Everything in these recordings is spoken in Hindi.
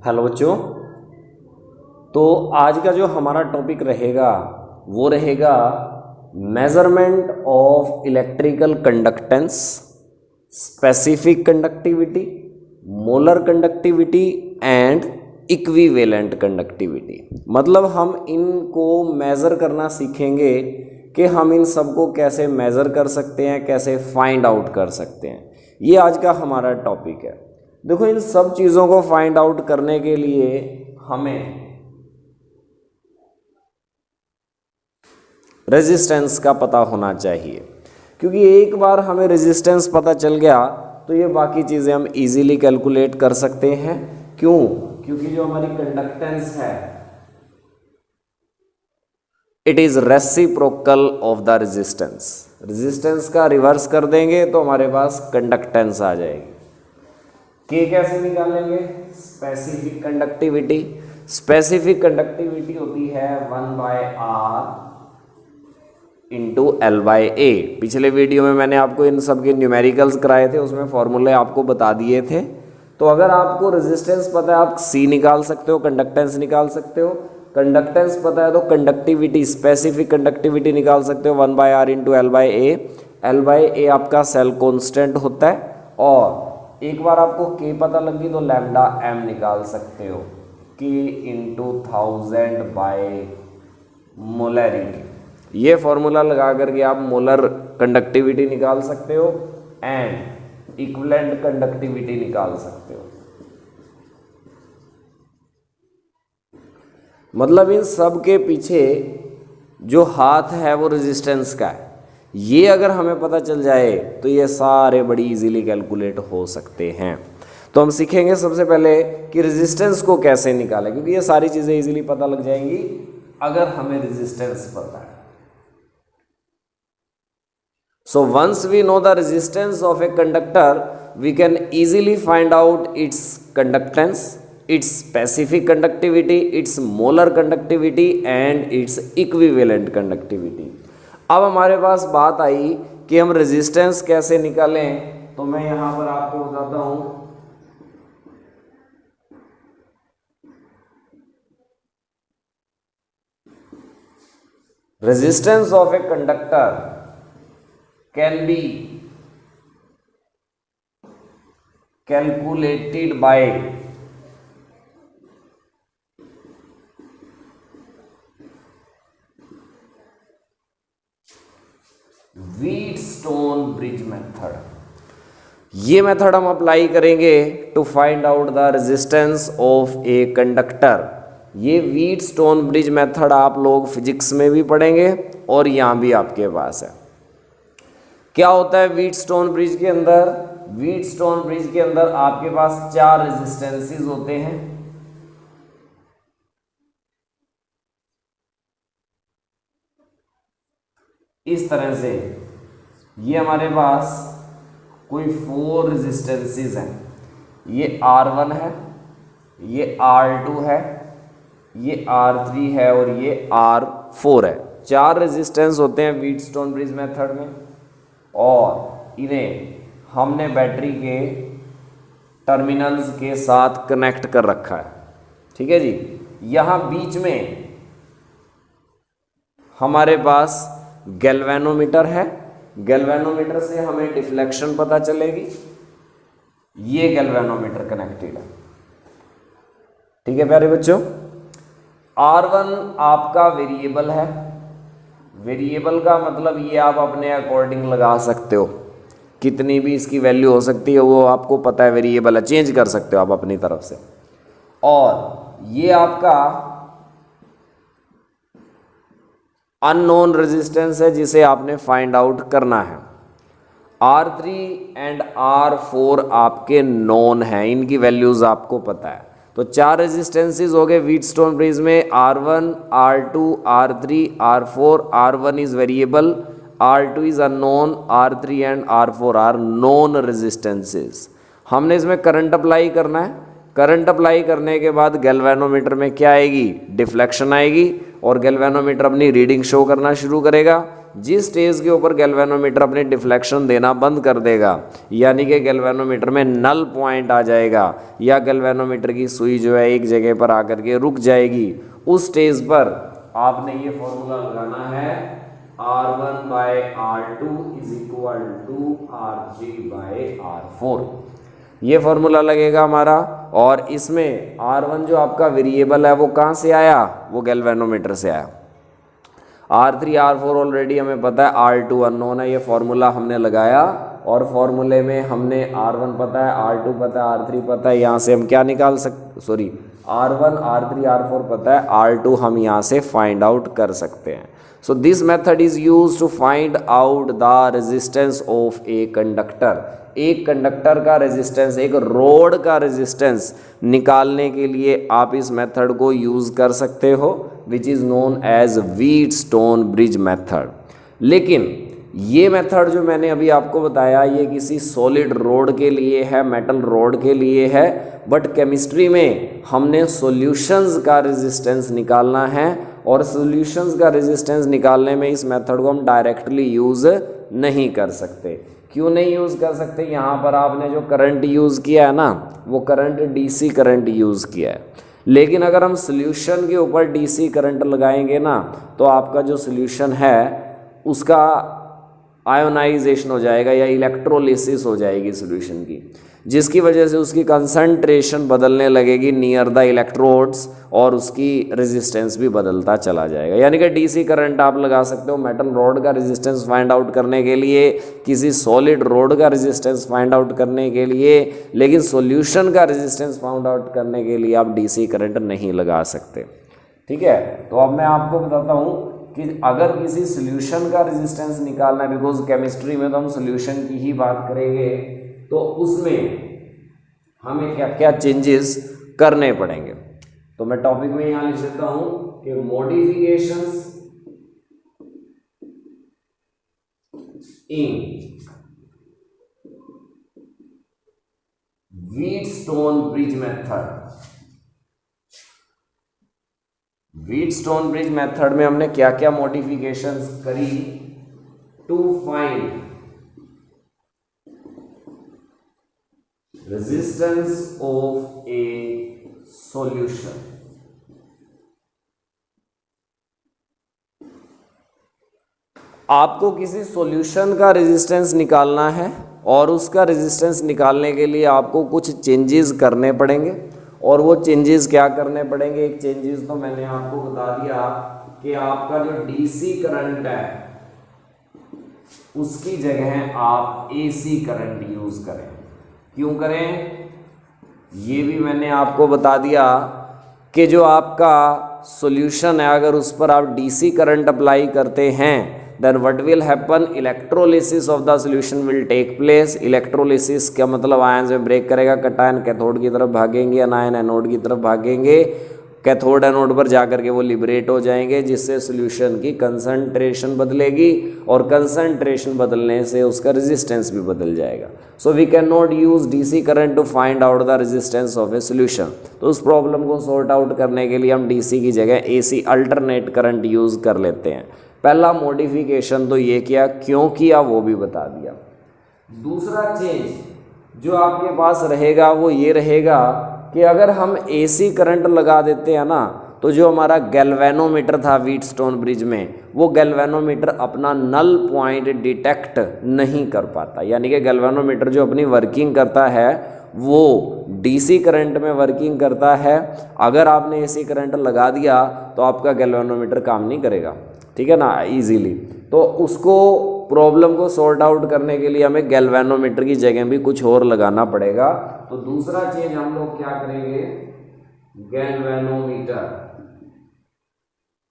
हेलो बच्चों। तो आज का जो हमारा टॉपिक रहेगा वो रहेगा measurement of electrical conductance, specific conductivity, molar conductivity and equivalent conductivity. मतलब हम इनको मेज़र करना सीखेंगे कि हम इन सबको कैसे मेज़र कर सकते हैं, कैसे फाइंड आउट कर सकते हैं। ये आज का हमारा टॉपिक है। देखो, इन सब चीज़ों को फाइंड आउट करने के लिए हमें रेजिस्टेंस का पता होना चाहिए, क्योंकि एक बार हमें रेजिस्टेंस पता चल गया तो ये बाकी चीज़ें हम इजीली कैलकुलेट कर सकते हैं। क्यों? क्योंकि जो हमारी कंडक्टेंस है it is reciprocal of the resistance. Resistance का रिवर्स कर देंगे तो हमारे पास कंडक्टेंस आ जाएगी। के कैसे निकालेंगे? Specific conductivity. स्पेसिफिक कंडक्टिविटी होती है 1/r इंटू L/A। पिछले वीडियो में मैंने आपको इन सब के न्यूमेरिकल्स कराए थे, उसमें फॉर्मूले आपको बता दिए थे। तो अगर आपको रेजिस्टेंस पता है आप C निकाल सकते हो, कंडक्टेंस निकाल सकते हो। कंडक्टेंस पता है तो कंडक्टिविटी, स्पेसिफिक कंडक्टिविटी निकाल सकते हो 1/r इंटू L/A। L/A आपका सेल कॉन्स्टेंट होता है, और एक बार आपको K पता लगी तो लैम्डा m निकाल सकते हो, K इंटू 1000 बाय मोलैरिटी। ये फॉर्मूला लगा करके आप मोलर कंडक्टिविटी निकाल सकते हो एंड इक्विवेलेंट कंडक्टिविटी निकाल सकते हो। मतलब इन सब के पीछे जो हाथ है वो रेजिस्टेंस का है। ये अगर हमें पता चल जाए तो ये सारे बड़ी इजीली कैलकुलेट हो सकते हैं। तो हम सीखेंगे सबसे पहले कि रेजिस्टेंस को कैसे निकालें, क्योंकि ये सारी चीज़ें इजीली पता लग जाएंगी अगर हमें रेजिस्टेंस पता है। So once we know the resistance of a conductor, we can easily find out its conductance, its specific conductivity, its molar conductivity and its equivalent conductivity। अब हमारे पास बात आई कि हम रेजिस्टेंस कैसे निकालें, तो मैं यहां पर आपको बताता हूं। Resistance of a conductor can be calculated by Wheatstone bridge method. ये मेथड हम अप्लाई करेंगे to find out the resistance of a conductor. ये व्हीटस्टोन ब्रिज मेथड आप लोग फिजिक्स में भी पढ़ेंगे और यहाँ भी आपके पास है। क्या होता है व्हीटस्टोन ब्रिज के अंदर? व्हीटस्टोन ब्रिज के अंदर आपके पास 4 रेजिस्टेंसेस होते हैं। इस तरह से ये हमारे पास कोई 4 रेजिस्टेंसेस हैं। ये R1 है, ये R2 है, ये R3 है और ये R4 है। 4 रेजिस्टेंस होते हैं व्हीटस्टोन ब्रिज मेथड में, और इन्हें हमने बैटरी के टर्मिनल्स के साथ कनेक्ट कर रखा है। ठीक है जी। यहाँ बीच में हमारे पास गैल्वेनोमीटर है। गैल्वेनोमीटर से हमें डिफ्लेक्शन पता चलेगी। ये गैल्वेनोमीटर कनेक्टेड है। ठीक है प्यारे बच्चों। R1 आपका वेरिएबल है। वेरिएबल का मतलब ये आप अपने अकॉर्डिंग लगा सकते हो, कितनी भी इसकी वैल्यू हो सकती है, वो आपको पता है वेरिएबल है, चेंज कर सकते हो आप अपनी तरफ से। और ये आपका अननोन रेजिस्टेंस है जिसे आपने फाइंड आउट करना है। R3 एंड R4 आपके नोन हैं, इनकी वैल्यूज आपको पता है। तो 4 रेजिस्टेंसेस हो गए व्हीटस्टोन ब्रिज में, R1, R2, R3, R4। R1 is variable, R2 is unknown, R3 and R4 are known resistances. हमने इसमें करंट अप्लाई करना है। करंट अप्लाई करने के बाद गैल्वेनोमीटर में क्या आएगी? डिफ्लेक्शन आएगी, और गैल्वेनोमीटर अपनी रीडिंग शो करना शुरू करेगा। जिस स्टेज के ऊपर गैल्वेनोमीटर अपनी डिफ्लेक्शन देना बंद कर देगा, यानी कि गैल्वेनोमीटर में नल पॉइंट आ जाएगा या गैल्वेनोमीटर की सुई जो है एक जगह पर आकर के रुक जाएगी, उस स्टेज पर आपने ये फॉर्मूला लगाना है R1/R2 is equal to RG/R4। ये फॉर्मूला लगेगा हमारा, और इसमें R1 जो आपका वेरिएबल है वो कहाँ से आया, वो गैल्वेनोमीटर से आया। R3 R4 ऑलरेडी हमें पता है, R2 अननोन है, ये फॉर्मूला हमने लगाया और फॉर्मूले में हमने R1 पता है, R2 पता है, R3 पता है, यहाँ से हम क्या निकाल सकते, सॉरी R1 R3 R4 पता है, R2 हम यहाँ से फाइंड आउट कर सकते हैं। So this method is used to find out the resistance of a conductor। एक कंडक्टर का रेजिस्टेंस, एक रोड का रेजिस्टेंस निकालने के लिए आप इस मेथड को यूज़ कर सकते हो, which is known as Wheatstone bridge method. लेकिन ये मेथड जो मैंने अभी आपको बताया ये किसी सॉलिड रोड के लिए है, मेटल रोड के लिए है, बट केमिस्ट्री में हमने सॉल्यूशंस का रेजिस्टेंस निकालना है, और सॉल्यूशंस का रेजिस्टेंस निकालने में इस मेथड को हम डायरेक्टली यूज़ नहीं कर सकते। क्यों नहीं यूज़ कर सकते, यहाँ पर आपने जो करंट यूज़ किया है ना, वो करंट डीसी करंट यूज़ किया है, लेकिन अगर हम सॉल्यूशन के ऊपर डीसी करंट लगाएंगे ना, तो आपका जो सॉल्यूशन है उसका आयोनाइजेशन हो जाएगा या इलेक्ट्रोलिसिस हो जाएगी सॉल्यूशन की, जिसकी वजह से उसकी कंसंट्रेशन बदलने लगेगी नियर द इलेक्ट्रोड्स, और उसकी रेजिस्टेंस भी बदलता चला जाएगा। यानी कि डीसी करंट आप लगा सकते हो मेटल रोड का रेजिस्टेंस फाइंड आउट करने के लिए, किसी सॉलिड रोड का रेजिस्टेंस फाइंड आउट करने के लिए, लेकिन सॉल्यूशन का रेजिस्टेंस फाइंड आउट करने के लिए आप डीसी करंट नहीं लगा सकते। ठीक है, तो अब मैं आपको बताता हूँ कि अगर किसी सॉल्यूशन का रेजिस्टेंस निकालना है, बिकॉज केमिस्ट्री में तो हम सॉल्यूशन की ही बात करेंगे, तो उसमें हमें क्या क्या चेंजेस करने पड़ेंगे। तो मैं टॉपिक में यहां लिख देता हूं कि modifications in Wheatstone bridge method. Wheatstone bridge method में हमने क्या क्या मॉडिफिकेशंस करी to find resistance of a solution. आपको किसी सॉल्यूशन का रेजिस्टेंस निकालना है, और उसका रेजिस्टेंस निकालने के लिए आपको कुछ चेंजेस करने पड़ेंगे, और वो चेंजेस क्या करने पड़ेंगे, एक चेंजेस तो मैंने आपको बता दिया कि आपका जो डीसी करंट है उसकी जगह आप एसी करंट यूज करें। क्यों करें, ये भी मैंने आपको बता दिया कि जो आपका सॉल्यूशन है अगर उस पर आप डीसी करंट अप्लाई करते हैं, then what will happen, electrolysis of the solution will take place. Electrolysis का मतलब आयन में ब्रेक करेगा, कटायन कैथोड की तरफ भागेंगे, अनायन एनोड की तरफ भागेंगे, कैथोड एनोड पर जाकर के वो लिबरेट हो जाएंगे, जिससे सॉल्यूशन की कंसंट्रेशन बदलेगी, और कंसंट्रेशन बदलने से उसका रेजिस्टेंस भी बदल जाएगा। So we can not use DC current to find out the resistance of a solution. तो उस प्रॉब्लम को सॉर्ट आउट करने के लिए हम डीसी की जगह एसी अल्टरनेट करंट यूज कर लेते हैं। पहला मॉडिफिकेशन तो ये किया, क्यों किया वो भी बता दिया। दूसरा चेंज जो आपके पास रहेगा वो ये रहेगा कि अगर हम एसी करंट लगा देते हैं ना, तो जो हमारा गैल्वेनोमीटर था व्हीटस्टोन ब्रिज में, वो गैल्वेनोमीटर अपना नल पॉइंट डिटेक्ट नहीं कर पाता। यानी कि गैल्वेनोमीटर जो अपनी वर्किंग करता है वो डीसी करंट में वर्किंग करता है। अगर आपने एसी करंट लगा दिया तो आपका गैल्वेनोमीटर काम नहीं करेगा, ठीक है ना, इजीली। तो उसको प्रॉब्लम को सॉर्ट आउट करने के लिए हमें गैल्वेनोमीटर की जगह भी कुछ और लगाना पड़ेगा। तो दूसरा चीज हम लोग क्या करेंगे, galvanometer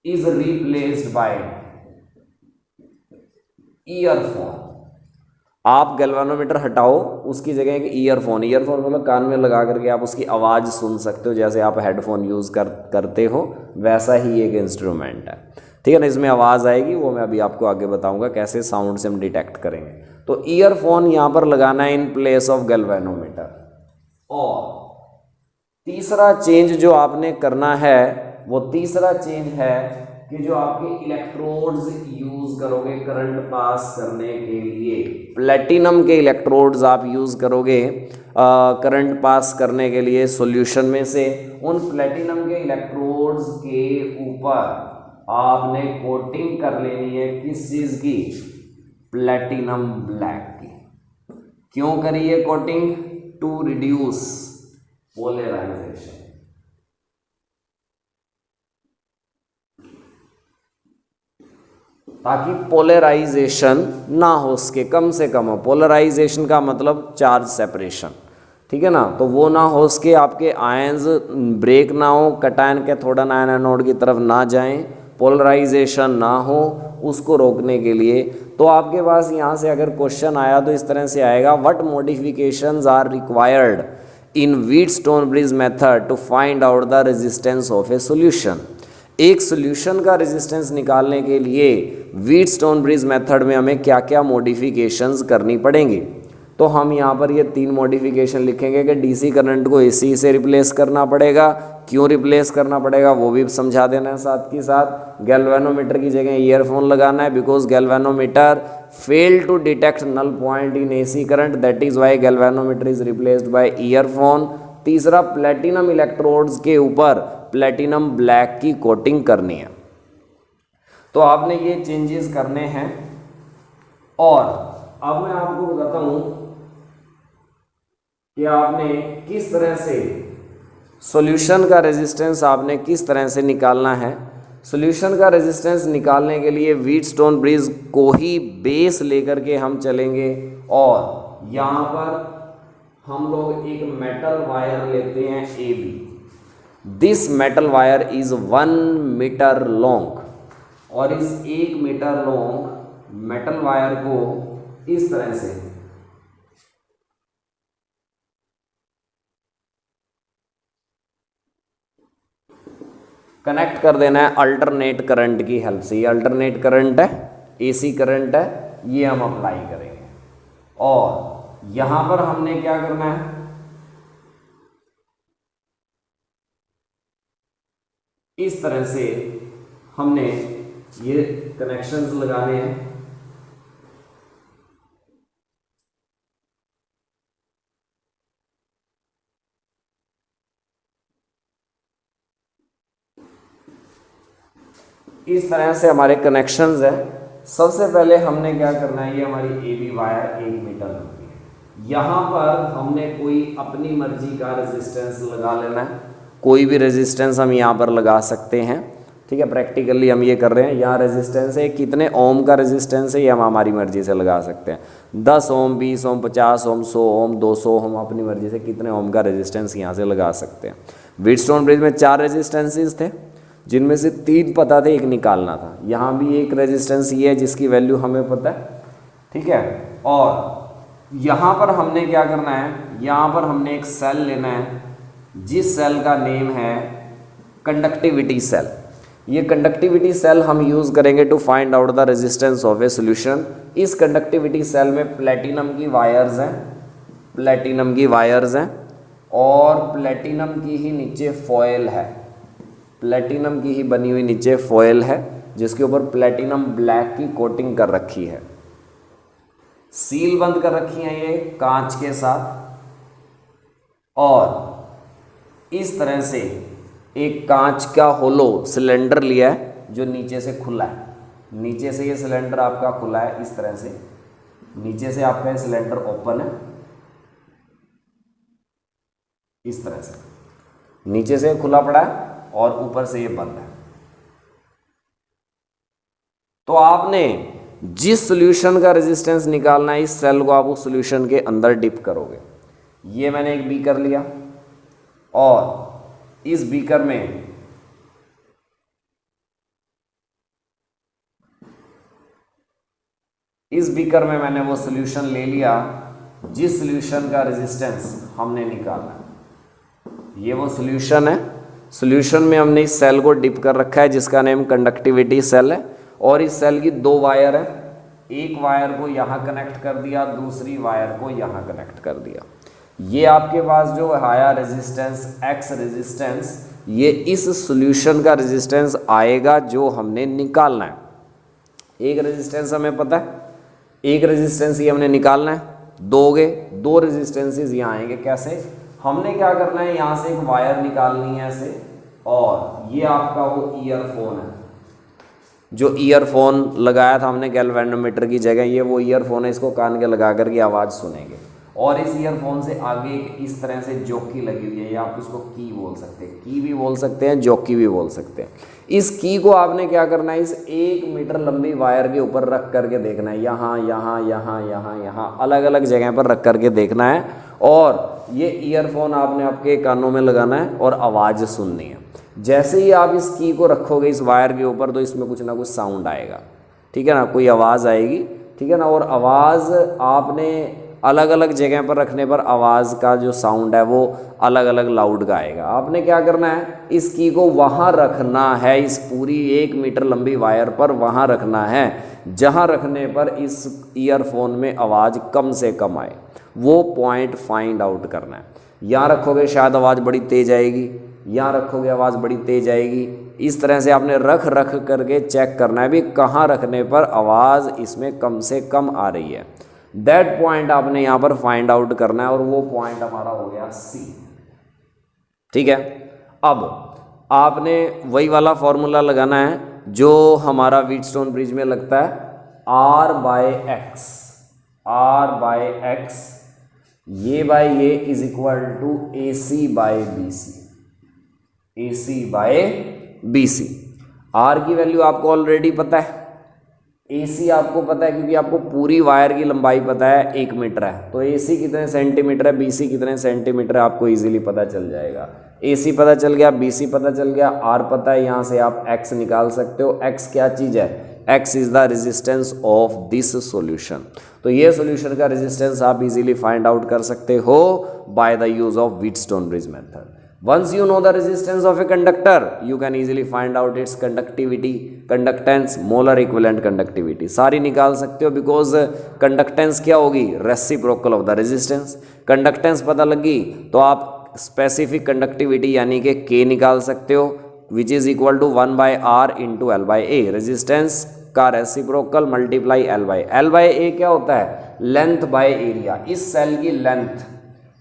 is replaced by earphone. आप गैल्वेनोमीटर हटाओ, उसकी जगह एक ईयरफोन, ईयरफोन मतलब कान में लगा करके आप उसकी आवाज़ सुन सकते हो, जैसे आप हेडफोन यूज़ करते हो वैसा ही एक इंस्ट्रूमेंट है, ठीक है ना। इसमें आवाज़ आएगी, वो मैं अभी आपको आगे बताऊंगा कैसे साउंड से हम डिटेक्ट करेंगे। तो ईयरफोन यहाँ पर लगाना है इन प्लेस ऑफ गैल्वेनोमीटर। और तीसरा चेंज जो आपने करना है वो तीसरा चेंज है कि जो आपके इलेक्ट्रोड्स यूज करोगे करंट पास करने के लिए, प्लेटिनम के इलेक्ट्रोड्स आप यूज करोगे करंट पास करने के लिए सॉल्यूशन में से, उन प्लेटिनम के इलेक्ट्रोड्स के ऊपर आपने कोटिंग कर लेनी है किस चीज की, प्लेटिनम ब्लैक की। क्यों करी है कोटिंग, टू रिड्यूस पोलराइजेशन, ताकि पोलराइजेशन ना हो उसके, कम से कम हो। पोलराइजेशन का मतलब चार्ज सेपरेशन, ठीक है ना, तो वो ना हो उसके, आपके आयंस ब्रेक ना हो, कटायन कैथोडन आयन एनोड की तरफ ना जाएं, पोलराइजेशन ना हो, उसको रोकने के लिए। तो आपके पास यहाँ से अगर क्वेश्चन आया तो इस तरह से आएगा, what modifications are required in Wheatstone bridge method to find out the resistance of a solution. एक सॉल्यूशन का रेजिस्टेंस निकालने के लिए व्हीटस्टोन ब्रिज मेथड में हमें क्या क्या मॉडिफिकेशंस करनी पड़ेंगी। तो हम यहाँ पर ये 3 मॉडिफिकेशन लिखेंगे कि डीसी करंट को एसी से रिप्लेस करना पड़ेगा। क्यों रिप्लेस करना पड़ेगा वो भी समझा देना है साथ के साथ। गैल्वेनोमीटर की जगह ईयरफोन लगाना है, because galvanometer fail to detect null point in AC current, that is why galvanometer is replaced by earphone. तीसरा, प्लेटिनम इलेक्ट्रोड्स के ऊपर प्लेटिनम ब्लैक की कोटिंग करनी है। तो आपने ये चेंजेस करने हैं। और अब मैं आपको बताता हूं कि आपने किस तरह से सॉल्यूशन का रेजिस्टेंस आपने किस तरह से निकालना है। सॉल्यूशन का रेजिस्टेंस निकालने के लिए व्हीटस्टोन ब्रिज को ही बेस लेकर के हम चलेंगे, और यहाँ पर हम लोग एक मेटल वायर लेते हैं AB। This metal wire is 1 metre long, और इस 1 मीटर लॉन्ग मेटल वायर को इस तरह से कनेक्ट कर देना है अल्टरनेट करंट की हेल्प से। ये अल्टरनेट करंट है, AC करंट है, ये हम अप्लाई करेंगे। और यहां पर हमने क्या करना है, इस तरह से हमने ये कनेक्शंस लगाने हैं। इस तरह से हमारे कनेक्शंस है। सबसे पहले हमने क्या करना है, ये हमारी AB वायर 1 मीटर लंबी है। यहाँ पर हमने कोई अपनी मर्जी का रेजिस्टेंस लगा लेना है। कोई भी रेजिस्टेंस हम यहाँ पर लगा सकते हैं, ठीक है। प्रैक्टिकली हम ये कर रहे हैं। यहाँ रेजिस्टेंस है, कितने ओम का रेजिस्टेंस है ये हम हमारी मर्जी से लगा सकते हैं। 10 ओम, 20 ओम, 50 ओम, 100 ओम, 200 हम अपनी मर्जी से कितने ओम का रेजिस्टेंस यहाँ से लगा सकते हैं। व्हीटस्टोन ब्रिज में 4 रेजिस्टेंसेस थे, जिनमें से 3 पता थे, एक निकालना था। यहाँ भी एक रेजिस्टेंस ये है जिसकी वैल्यू हमें पता है, ठीक है। और यहाँ पर हमने क्या करना है, यहाँ पर हमने एक सेल लेना है जिस सेल का नेम है कंडक्टिविटी सेल। ये कंडक्टिविटी सेल हम यूज़ करेंगे to find out the resistance of a solution. इस कंडक्टिविटी सेल में प्लेटिनम की वायर्स हैं, प्लेटिनम की वायर्स हैं, और प्लेटिनम की ही नीचे फॉयल है, प्लेटिनम की ही बनी हुई नीचे फॉयल है, जिसके ऊपर प्लेटिनम ब्लैक की कोटिंग कर रखी है। सील बंद कर रखी है ये कांच के साथ, और इस तरह से एक कांच का होलो सिलेंडर लिया है जो नीचे से खुला है। नीचे से ये सिलेंडर आपका खुला है, इस तरह से नीचे से आपका ये सिलेंडर ओपन है, इस तरह से नीचे से खुला पड़ा है और ऊपर से ये बंद है। तो आपने जिस सॉल्यूशन का रेजिस्टेंस निकालना है, इस सेल को आप उस सॉल्यूशन के अंदर डिप करोगे। ये मैंने एक बीकर लिया, और इस बीकर में मैंने वो सॉल्यूशन ले लिया जिस सॉल्यूशन का रेजिस्टेंस हमने निकाला। ये वो सॉल्यूशन है। सॉल्यूशन में हमने इस सेल को डिप कर रखा है जिसका नेम कंडक्टिविटी सेल है, और इस सेल की 2 वायर है। एक वायर को यहाँ कनेक्ट कर दिया, दूसरी वायर को यहाँ कनेक्ट कर दिया। ये आपके पास जो आया रेजिस्टेंस एक्स रेजिस्टेंस, ये इस सॉल्यूशन का रेजिस्टेंस आएगा जो हमने निकालना है। एक रेजिस्टेंस हमें पता है, एक रेजिस्टेंस ये हमने निकालना है, दो रेजिस्टेंसेस यहाँ आएंगे। कैसे? हमने क्या करना है, यहाँ से एक वायर निकालनी है ऐसे, और ये आपका वो ईयरफोन है, जो ईयरफोन लगाया था हमने गैल्वेनोमीटर की जगह, ये वो ईयरफोन है, इसको कान के लगा करके आवाज़ सुनेंगे। और इस ईयरफोन से आगे इस तरह से जॉकी लगी हुई है, या आप इसको की बोल सकते हैं, की भी बोल सकते हैं, जॉकी भी बोल सकते हैं। इस की को आपने क्या करना है, इस 1 मीटर लंबी वायर के ऊपर रख करके देखना है, यहाँ यहाँ यहाँ यहाँ यहाँ अलग अलग जगह पर रख करके देखना है, और ये ईयरफोन आपने आपके कानों में लगाना है और आवाज़ सुननी है। जैसे ही आप इस की को रखोगे इस वायर के ऊपर, तो इसमें कुछ ना कुछ साउंड आएगा, ठीक है ना, कोई आवाज़ आएगी, ठीक है ना। और आवाज़ आपने अलग अलग जगह पर रखने पर आवाज़ का जो साउंड है वो अलग अलग लाउड का आएगा। आपने क्या करना है, इस की को वहाँ रखना है, इस पूरी 1 मीटर लंबी वायर पर वहाँ रखना है जहाँ रखने पर इस ईयरफोन में आवाज़ कम से कम आए, वो पॉइंट फाइंड आउट करना है। यहाँ रखोगे शायद आवाज़ बड़ी तेज़ आएगी, यहाँ रखोगे आवाज़ बड़ी तेज़ आएगी। इस तरह से आपने रख करके चेक करना है भी कहाँ रखने पर आवाज़ इसमें कम से कम आ रही है। दैट पॉइंट आपने यहाँ पर फाइंड आउट करना है, और वो पॉइंट हमारा हो गया सी, ठीक है। अब आपने वही वाला फॉर्मूला लगाना है जो हमारा व्हीटस्टोन ब्रिज में लगता है, R बाय एक्स ये बाय ये is equal to AC by BC। R की वैल्यू आपको ऑलरेडी पता है, AC आपको पता है क्योंकि आपको पूरी वायर की लंबाई पता है 1 मीटर है, तो AC कितने सेंटीमीटर है, BC कितने सेंटीमीटर है, आपको इजीली पता चल जाएगा। AC पता चल गया, BC पता चल गया, R पता है, यहाँ से आप X निकाल सकते हो। X क्या चीज़ है, X is the resistance of this solution. तो ये सॉल्यूशन का रेजिस्टेंस आप इजीली फाइंड आउट कर सकते हो by the use of Wheatstone bridge method. Once you know the resistance of a conductor, you can easily find out its conductivity, conductance, molar equivalent conductivity सारी निकाल सकते हो, because conductance क्या होगी, reciprocal of the resistance। conductance पता लगी तो आप specific conductivity यानी कि K निकाल सकते हो, which is equal to 1 by R into L by A। resistance का reciprocal multiply L by A क्या होता है, लेंथ बाय एरिया, इस सेल की लेंथ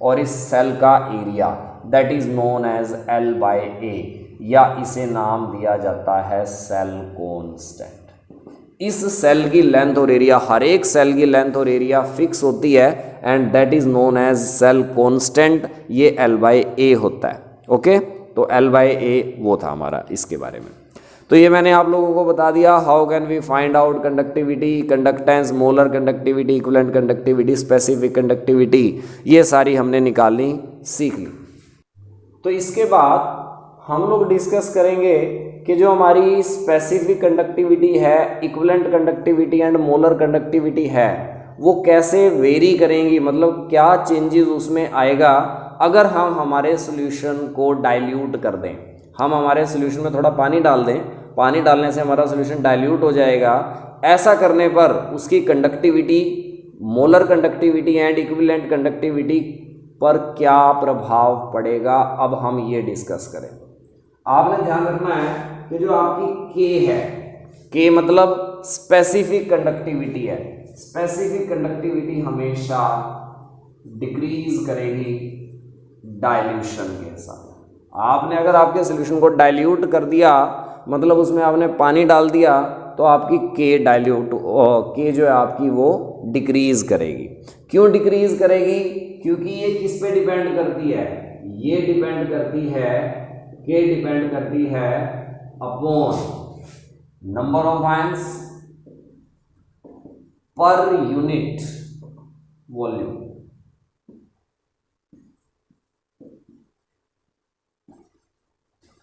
और इस सेल का area, that is known as L by A, या इसे नाम दिया जाता है सेल कांस्टेंट। इस सेल की लेंथ और एरिया, हर एक सेल की लेंथ और एरिया फिक्स होती है, and that is known as cell constant, ये L by A होता है। ओके, तो L by A वो था हमारा इसके बारे में। तो ये मैंने आप लोगों को बता दिया, how can we find out conductivity, conductance, molar conductivity, equivalent conductivity, specific conductivity, ये सारी हमने निकालनी सीख ली। तो इसके बाद हम लोग डिस्कस करेंगे कि जो हमारी स्पेसिफिक कंडक्टिविटी है, equivalent conductivity and molar conductivity है, वो कैसे वेरी करेंगी, मतलब क्या चेंजेस उसमें आएगा अगर हम हमारे सॉल्यूशन को डाइल्यूट कर दें। हम हमारे सॉल्यूशन में थोड़ा पानी डाल दें, पानी डालने से हमारा सॉल्यूशन डाइल्यूट हो जाएगा। ऐसा करने पर उसकी conductivity, molar conductivity and equivalent conductivity पर क्या प्रभाव पड़ेगा, अब हम ये डिस्कस करें। आपने ध्यान रखना है कि जो आपकी K है, K मतलब स्पेसिफिक कंडक्टिविटी है, स्पेसिफिक कंडक्टिविटी हमेशा डिक्रीज करेगी डाइल्यूशन के साथ। आपने अगर आपके सॉल्यूशन को डाइल्यूट कर दिया, मतलब उसमें आपने पानी डाल दिया, तो आपकी K डाइल्यूट, K जो है आपकी वो डिक्रीज करेगी। क्यों डिक्रीज करेगी, क्योंकि ये किस पे डिपेंड करती है, ये डिपेंड करती है, K डिपेंड करती है अपॉन नंबर ऑफ आयंस पर यूनिट वॉल्यूम।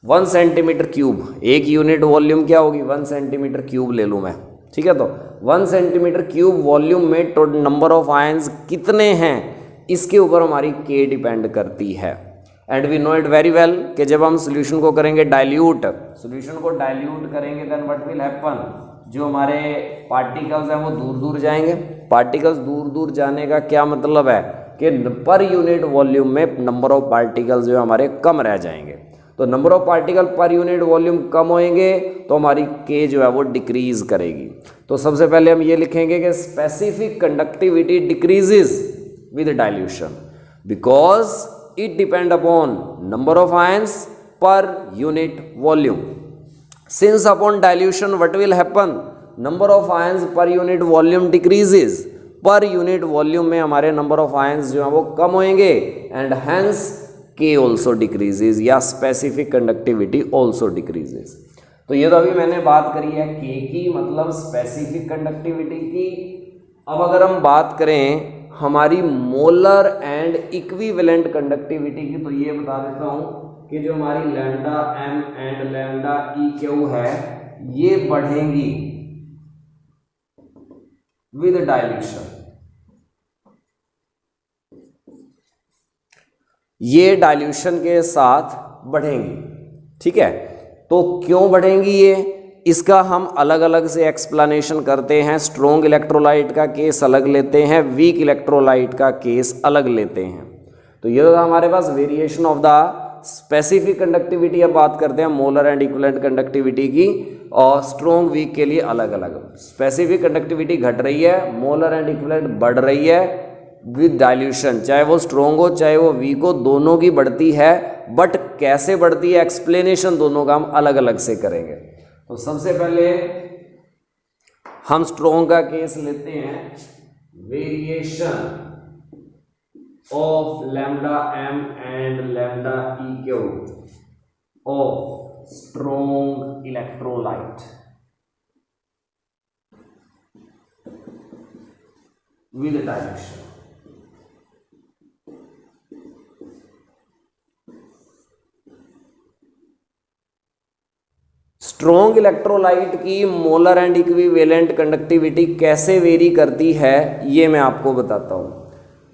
1 सेंटीमीटर क्यूब, एक यूनिट वॉल्यूम क्या होगी, 1 सेंटीमीटर क्यूब ले लूँ मैं, ठीक है। तो 1 सेंटीमीटर क्यूब वॉल्यूम में टोटल नंबर ऑफ आयंस कितने हैं, इसके ऊपर हमारी K डिपेंड करती है। And we know it very well कि जब हम सोल्यूशन को करेंगे डाइल्यूट, सोल्यूशन को डाइल्यूट करेंगे, देन व्हाट विल हैपन, जो हमारे पार्टिकल्स हैं वो दूर दूर जाएंगे। पार्टिकल्स दूर दूर जाने का क्या मतलब है, कि पर यूनिट वॉल्यूम में नंबर ऑफ पार्टिकल्स जो हमारे कम रह जाएंगे। तो number of particle per unit volume कम होएंगे तो हमारी के जो है वो डिक्रीज करेगी। तो सबसे पहले हम ये लिखेंगे कि specific conductivity decreases with dilution because it depend upon number of ions पर unit volume. Since upon dilution what will happen, number of ions पर यूनिट वॉल्यूम डिक्रीजेस, पर यूनिट वॉल्यूम में हमारे नंबर ऑफ आयंस जो है वो कम होंगे एंड हेंस के ऑल्सो डिक्रीजेज या स्पेसिफिक कंडक्टिविटी ऑल्सो डिक्रीजेज। तो ये तो अभी मैंने बात करी है के की, मतलब स्पेसिफिक कंडक्टिविटी की। अब अगर हम बात करें हमारी मोलर एंड इक्विवेलेंट कंडक्टिविटी की, तो ये बता देता हूं कि जो हमारी lambda M and lambda E Q है ये बढ़ेंगी विद डाइल्यूशन। ये डाइल्यूशन के साथ बढ़ेंगी, ठीक है। तो क्यों बढ़ेंगी ये, इसका हम अलग अलग से एक्सप्लेनेशन करते हैं। स्ट्रॉन्ग इलेक्ट्रोलाइट का केस अलग लेते हैं, वीक इलेक्ट्रोलाइट का केस अलग लेते हैं। तो ये तो हमारे पास variation of the specific conductivity. अब बात करते हैं मोलर एंड इक्विवेलेंट कंडक्टिविटी की, और स्ट्रॉन्ग वीक के लिए अलग अलग। स्पेसिफिक कंडक्टिविटी घट रही है, मोलर एंड इक्विवेलेंट बढ़ रही है विद डाइल्यूशन। चाहे वो स्ट्रॉन्ग हो चाहे वो वीक हो, दोनों की बढ़ती है, बट कैसे बढ़ती है एक्सप्लेनेशन दोनों का हम अलग अलग से करेंगे। तो सबसे पहले हम स्ट्रॉन्ग का केस लेते हैं, variation of lambda M and lambda E Q of strong electrolyte with dilution. Strong electrolyte की मोलर एंड इक्विवेलेंट कंडक्टिविटी कैसे वेरी करती है ये मैं आपको बताता हूँ।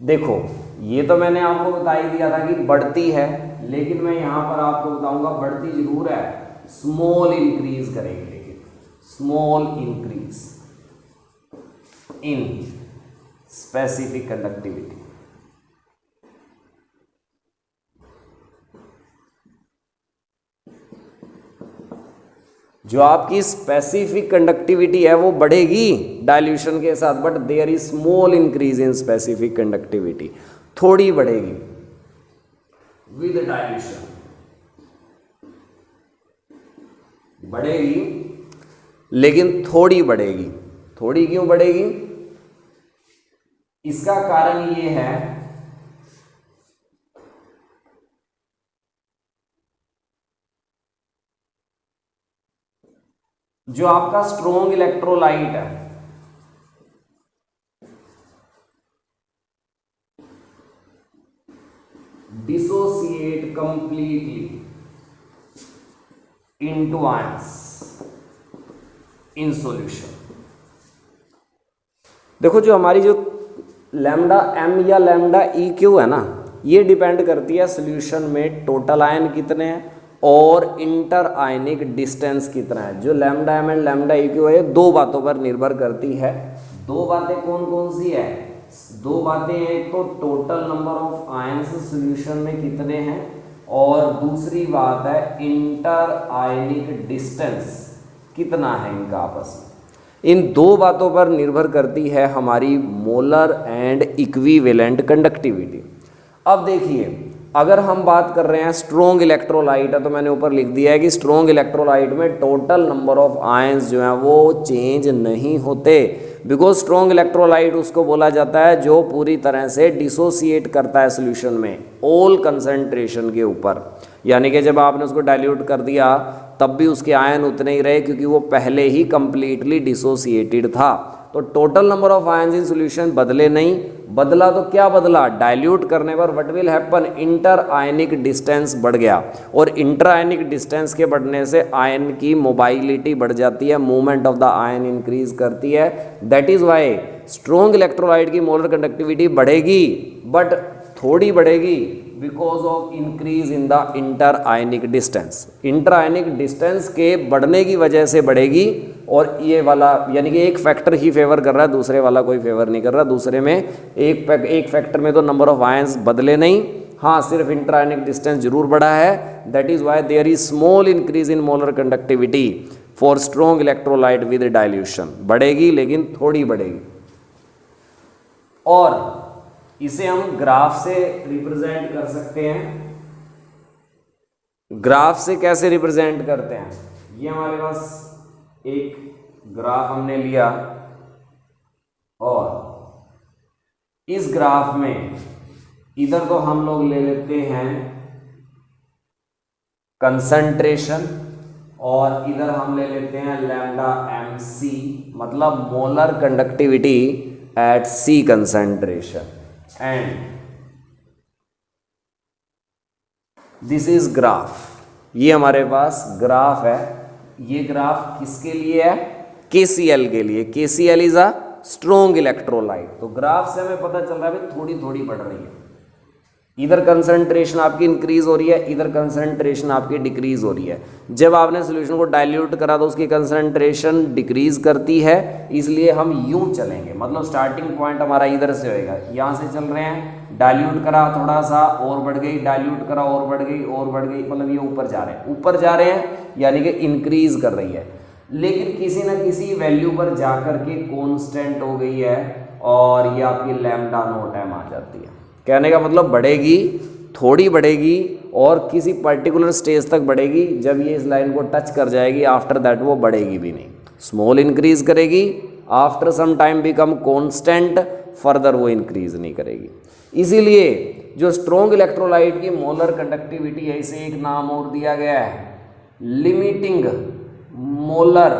देखो ये तो मैंने आपको बता ही दिया था कि बढ़ती है, लेकिन मैं यहाँ पर आपको बताऊंगा बढ़ती जरूर है, स्मॉल इंक्रीज करेगी, लेकिन small increase in specific conductivity. जो आपकी स्पेसिफिक कंडक्टिविटी है वो बढ़ेगी डाइल्यूशन के साथ, but there is small increase in specific conductivity, थोड़ी बढ़ेगी विद डाइल्यूशन, बढ़ेगी लेकिन थोड़ी बढ़ेगी। थोड़ी क्यों बढ़ेगी, इसका कारण ये है जो आपका स्ट्रॉन्ग इलेक्ट्रोलाइट है dissociate completely into ions in solution. देखो जो हमारी जो लैम्डा एम या लैम्डा ई क्यू है ना, ये डिपेंड करती है सॉल्यूशन में टोटल आयन कितने हैं और इंटर आयनिक डिस्टेंस कितना है। जो lambda M and lambda E Q है दो बातों पर निर्भर करती है। दो बातें कौन कौन सी है, दो बातें, एक तो total number of ions solution में कितने हैं, और दूसरी बात है इंटर आयनिक डिस्टेंस कितना है इनका आपस में। इन दो बातों पर निर्भर करती है हमारी मोलर एंड इक्विवेलेंट कंडक्टिविटी। अब देखिए अगर हम बात कर रहे हैं स्ट्रॉन्ग इलेक्ट्रोलाइट है, तो मैंने ऊपर लिख दिया है कि स्ट्रॉन्ग इलेक्ट्रोलाइट में टोटल नंबर ऑफ आयंस जो हैं वो चेंज नहीं होते, बिकॉज स्ट्रॉन्ग इलेक्ट्रोलाइट उसको बोला जाता है जो पूरी तरह से डिसोसिएट करता है सॉल्यूशन में ऑल कंसंट्रेशन के ऊपर। यानी कि जब आपने उसको डाइल्यूट कर दिया तब भी उसके आयन उतने ही रहे, क्योंकि वो पहले ही कंप्लीटली डिसोसिएटेड था। तो total number of ions in solution बदले नहीं, बदला तो क्या बदला, डाइल्यूट करने पर what will happen, inter ionic distance बढ़ गया, और इंटर आयनिक डिस्टेंस के बढ़ने से आयन की मोबाइलिटी बढ़ जाती है, movement of the ion increase करती है। That is why strong electrolyte की मोलर कंडक्टिविटी बढ़ेगी, बट थोड़ी बढ़ेगी, because of increase in the inter ionic distance. Inter ionic distance के बढ़ने की वजह से बढ़ेगी, और ये वाला यानी कि एक फैक्टर ही फेवर कर रहा है, दूसरे वाला कोई फेवर नहीं कर रहा। दूसरे में एक फैक्टर में तो नंबर ऑफ आयंस बदले नहीं, हाँ सिर्फ इंटर आयनिक डिस्टेंस जरूर बढ़ा है। That is why there is small increase in molar conductivity for strong electrolyte with dilution. बढ़ेगी लेकिन थोड़ी बढ़ेगी। और इसे हम ग्राफ से रिप्रेजेंट कर सकते हैं। ग्राफ से कैसे रिप्रेजेंट करते हैं? ये हमारे पास एक ग्राफ हमने लिया, और इस ग्राफ में इधर तो हम लोग ले लेते हैं कंसंट्रेशन, और इधर हम ले लेते हैं लैम्डा एम सी, मतलब molar conductivity at C concentration, and this is graph. ये हमारे पास ग्राफ है। ये ग्राफ किसके लिए है? KCl के लिए। KCl is a strong electrolyte. तो ग्राफ से हमें पता चल रहा है थोड़ी थोड़ी बढ़ रही है। इधर कंसंट्रेशन आपकी इंक्रीज हो रही है, इधर कंसंट्रेशन आपकी डिक्रीज हो रही है। जब आपने सोल्यूशन को डाइल्यूट करा तो उसकी कंसंट्रेशन डिक्रीज करती है, इसलिए हम यूं चलेंगे। मतलब स्टार्टिंग पॉइंट हमारा इधर से होएगा, यहाँ से चल रहे हैं, डाइल्यूट करा थोड़ा सा और बढ़ गई, डाइल्यूट करा और बढ़ गई और बढ़ गई, मतलब ये ऊपर जा रहे हैं, ऊपर जा रहे हैं यानी कि इंक्रीज कर रही है। लेकिन किसी न किसी वैल्यू पर जाकर के कॉन्स्टेंट हो गई है, और ये आपकी लैम्डा नॉट एम आ जाती है। कहने का मतलब बढ़ेगी, थोड़ी बढ़ेगी, और किसी पर्टिकुलर स्टेज तक बढ़ेगी। जब ये इस लाइन को टच कर जाएगी, आफ्टर दैट वो बढ़ेगी भी नहीं, स्मॉल इंक्रीज करेगी, after some time become constant, further वो इंक्रीज नहीं करेगी। इसीलिए जो स्ट्रॉन्ग इलेक्ट्रोलाइट की मोलर कंडक्टिविटी है, इसे एक नाम और दिया गया है लिमिटिंग मोलर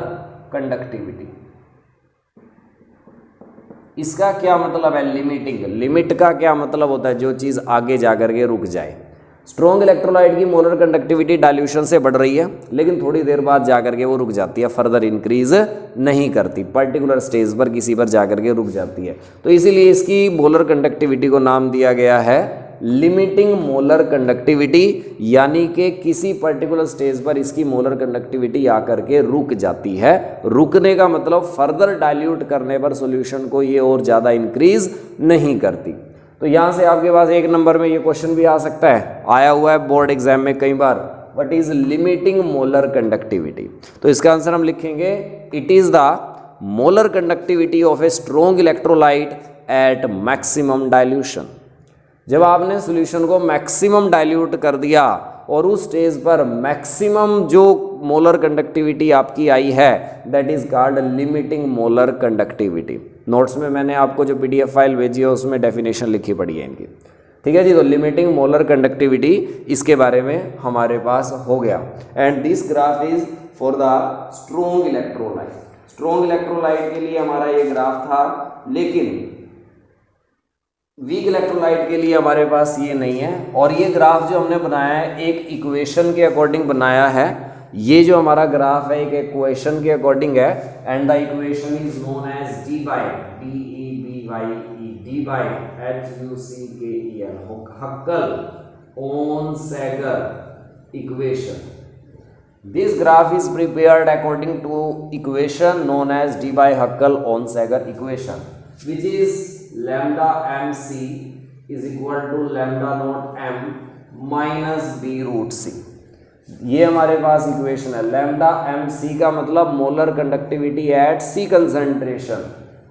कंडक्टिविटी। इसका क्या मतलब है लिमिटिंग? लिमिट का क्या मतलब होता है? जो चीज़ आगे जाकर के रुक जाए। स्ट्रॉन्ग इलेक्ट्रोलाइट की मोलर कंडक्टिविटी डाइल्यूशन से बढ़ रही है, लेकिन थोड़ी देर बाद जाकर के वो रुक जाती है, फर्दर इंक्रीज नहीं करती, पर्टिकुलर स्टेज पर किसी पर जाकर के रुक जाती है। तो इसीलिए इसकी मोलर कंडक्टिविटी को नाम दिया गया है लिमिटिंग मोलर कंडक्टिविटी, यानी कि किसी पर्टिकुलर स्टेज पर इसकी मोलर कंडक्टिविटी आकर के रुक जाती है। रुकने का मतलब फर्दर डाइल्यूट करने पर सॉल्यूशन को ये और ज़्यादा इंक्रीज नहीं करती। तो यहाँ से आपके पास एक नंबर में ये क्वेश्चन भी आ सकता है, आया हुआ है बोर्ड एग्जाम में कई बार, what is limiting molar conductivity? तो इसका आंसर हम लिखेंगे it is the molar conductivity of a strong electrolyte at maximum dilution. जब आपने सॉल्यूशन को मैक्सिमम डाइल्यूट कर दिया और उस स्टेज पर मैक्सिमम जो मोलर कंडक्टिविटी आपकी आई है, that is called limiting molar conductivity. Notes में मैंने आपको जो PDF फाइल भेजी है उसमें डेफिनेशन लिखी पड़ी है इनकी, ठीक है जी। तो लिमिटिंग मोलर कंडक्टिविटी, इसके बारे में हमारे पास हो गया। And this graph is for the strong electrolyte. Strong electrolyte के लिए हमारा ये ग्राफ था, लेकिन वीक इलेक्ट्रोलाइट के लिए हमारे पास ये नहीं है। और ये ग्राफ जो हमने बनाया है एक इक्वेशन के अकॉर्डिंग बनाया है। ये जो हमारा ग्राफ है एक इक्वेशन के अकॉर्डिंग है, and the equation is known as Debye HUCKEL, Huckel Onsager equation. This graph is prepared according to equation known as d by Huckel-Onsager equation, which is lambda mc is equal to lambda naught m minus b root c। ये हमारे पास इक्वेशन है। लैम्डा एम सी का मतलब molar conductivity at C concentration,